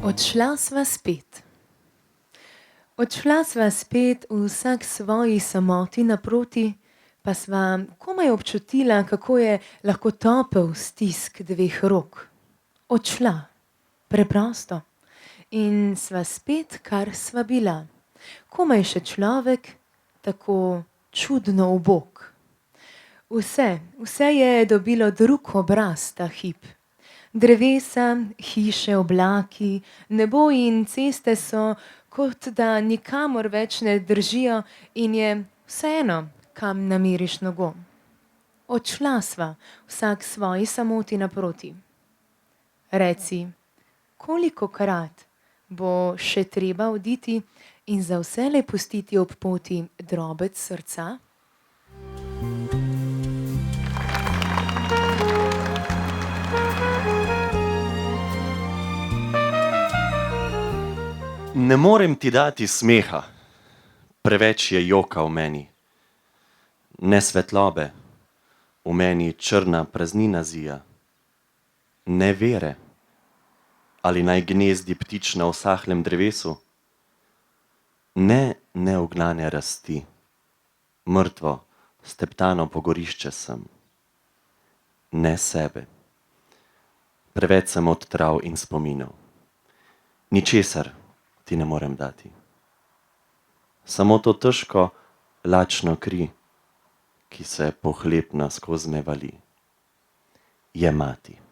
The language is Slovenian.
Odšla sva spet. Odšla sva spet, vsak svoji samoti naproti, pa sva komaj občutila, kako je lahko topel stisk dveh rok. Odšla. Preprosto. In sva spet, kar sva bila. Komaj še človek, tako čudno ubog. Vse je dobilo drug obraz ta hip. Drevesa, hiše, oblaki, nebo in ceste so, kot da nikamor več ne držijo in je vseeno, kam nameriš nogo. Odšla sva, vsak svoji samoti naproti. Reci, kolikokrat bo še treba oditi in za vselej pustiti ob poti drobec srca? Ne morem ti dati smeha, preveč je joka v meni. Ne svetlobe, v meni črna praznina zija. Ne vere, ali naj gnezdi ptič na usahlem drevesu. Ne neugnane rasti, mrtvo, steptano pogorišče sem. Ne sebe, preveč sem od trav in spominov. Ničesar ti ne morem dati. Samo to težko, lačno kri, ki se pohlepna skozi me vali. Je mati.